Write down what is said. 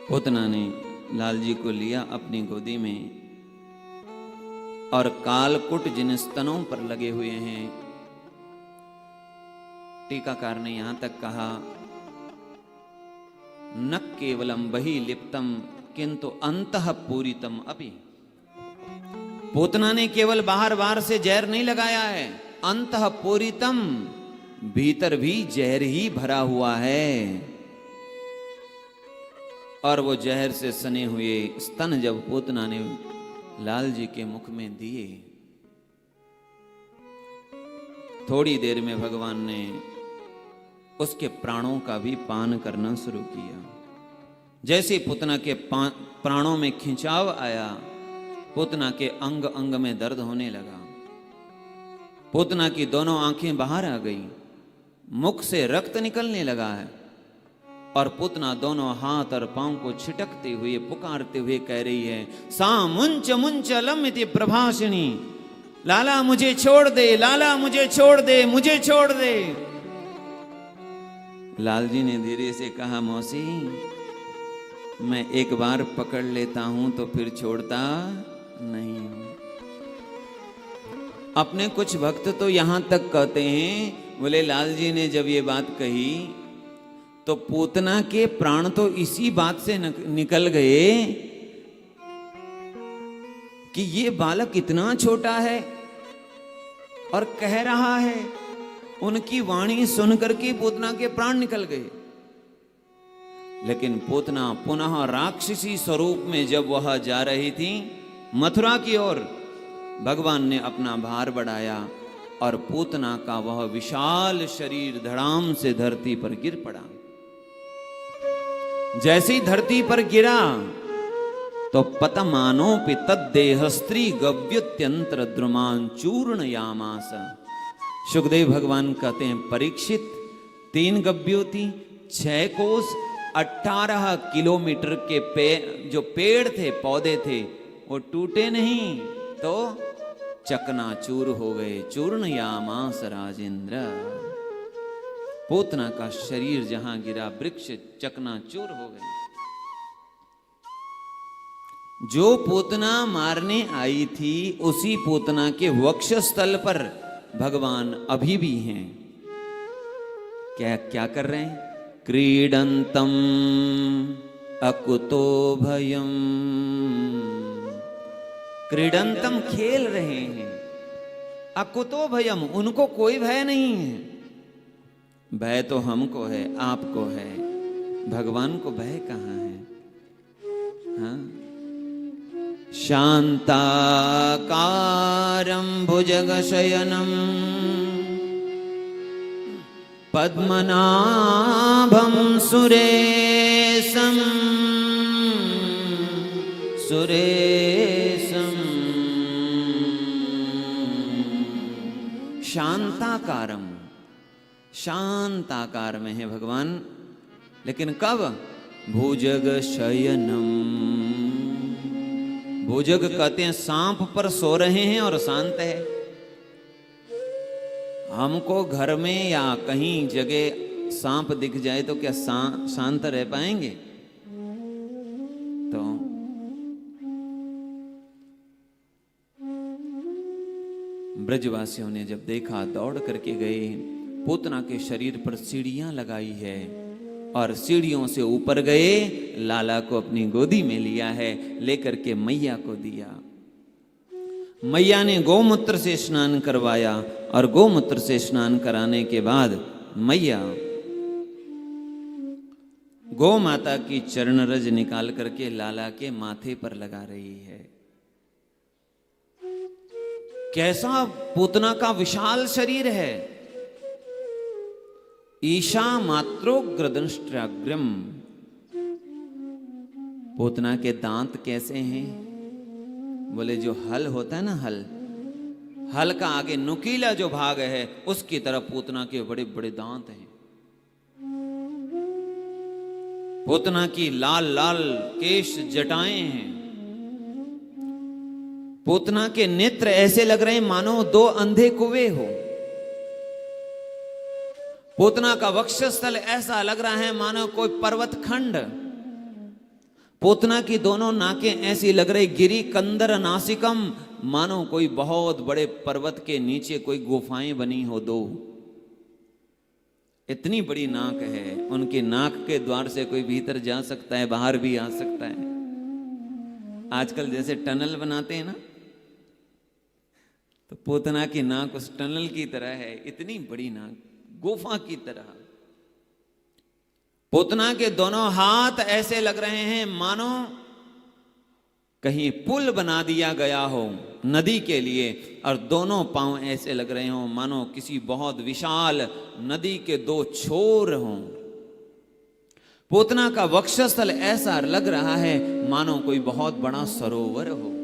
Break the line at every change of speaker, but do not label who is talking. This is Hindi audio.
पूतना ने लाल जी को लिया अपनी गोदी में और कालकुट जिन स्तनों पर लगे हुए हैं, टीकाकार ने यहां तक कहा न केवलम बहि लिप्तम किंतु अंतः पूरितम अपि। पूतना ने केवल बाहर बाहर से जहर नहीं लगाया है, अंतः पूरितम, भीतर भी जहर ही भरा हुआ है। और वो जहर से सने हुए स्तन जब पूतना ने लाल जी के मुख में दिए, थोड़ी देर में भगवान ने उसके प्राणों का भी पान करना शुरू किया। जैसे पूतना के प्राणों में खिंचाव आया, पूतना के अंग अंग में दर्द होने लगा, पूतना की दोनों आंखें बाहर आ गई, मुख से रक्त निकलने लगा है और पूतना दोनों हाथ और पांव को छिटकते हुए पुकारते हुए कह रही है, सा मुंच मुंच लमिति प्रभाषिणी, लाला मुझे छोड़ दे, लाला मुझे छोड़ दे, मुझे छोड़ दे। लाल जी ने धीरे से कहा, मौसी मैं एक बार पकड़ लेता हूं तो फिर छोड़ता नहीं हूं। अपने कुछ भक्त तो यहां तक कहते हैं, बोले लाल जी ने जब ये बात कही तो पूतना के प्राण तो इसी बात से निकल गए कि ये बालक इतना छोटा है और कह रहा है। उनकी वाणी सुन करके पूतना के प्राण निकल गए। लेकिन पूतना पुनः राक्षसी स्वरूप में जब वह जा रही थी मथुरा की ओर, भगवान ने अपना भार बढ़ाया और पूतना का वह विशाल शरीर धड़ाम से धरती पर गिर पड़ा। जैसे ही धरती पर गिरा तो पतमानोपि तद्देह स्त्री गव्युत्यंत्र द्रुमान चूर्ण यामास। सुखदेव भगवान कहते हैं, परीक्षित 3 गव्योति 6 कोस 18 किलोमीटर के जो पेड़ थे, पौधे थे, वो टूटे नहीं तो चकनाचूर हो गए। चूर्ण यामास राजेंद्र। पूतना का शरीर जहां गिरा वृक्ष चकनाचूर हो गए। जो पूतना मारने आई थी उसी पूतना के वक्षस्थल पर भगवान अभी भी हैं। क्या क्या कर रहे हैं? क्रीडंतम अकुतो भयम। क्रीडंतम खेल रहे हैं, अकुतो भयम, उनको कोई भय नहीं है। भय तो हमको है, आपको है, भगवान को भय कहां है? हाँ? शांताकारं भुजगशयनं पद्मनाभं सुरेशं सुरेशं। शांताकारं, शांत आकार में है भगवान, लेकिन कब? भुजग शयनम। भुजग कहते हैं सांप पर सो रहे हैं और शांत है। हमको घर में या कहीं जगह सांप दिख जाए तो क्या शांत रह पाएंगे? तो ब्रजवासियों ने जब देखा दौड़ करके गए। पूतना के शरीर पर सीढ़ियां लगाई है और सीढ़ियों से ऊपर गए, लाला को अपनी गोदी में लिया है, लेकर के मैया को दिया। मैया ने गौमूत्र से स्नान करवाया और गौमूत्र से स्नान कराने के बाद मैया गौ माता की चरण रज निकाल करके लाला के माथे पर लगा रही है। कैसा पूतना का विशाल शरीर है। ईशा मात्रोग्रदंष्ट्राग्रम। पूतना के दांत कैसे हैं? बोले जो हल होता है ना, हल का आगे नुकीला जो भाग है उसकी तरफ पूतना के बड़े बड़े दांत हैं। पूतना की लाल लाल केश जटाएं हैं। पूतना के नेत्र ऐसे लग रहे हैं मानो 2 अंधे कुएं हो। पूतना का वक्षस्थल ऐसा लग रहा है मानो कोई पर्वत खंड। पोतना की दोनों नाकें ऐसी लग रही, गिरी कंदर नासिकम, मानो कोई बहुत बड़े पर्वत के नीचे कोई गुफाएं बनी हो दो। इतनी बड़ी नाक है, उनकी नाक के द्वार से कोई भीतर जा सकता है, बाहर भी आ सकता है। आजकल जैसे टनल बनाते हैं ना, तो पोतना की नाक उस टनल की तरह है, इतनी बड़ी नाक, गुफा की तरह। पोतना के दोनों हाथ ऐसे लग रहे हैं मानो कहीं पुल बना दिया गया हो नदी के लिए, और दोनों पांव ऐसे लग रहे हो मानो किसी बहुत विशाल नदी के दो छोर हों। पोतना का वक्षस्थल ऐसा लग रहा है मानो कोई बहुत बड़ा सरोवर हो।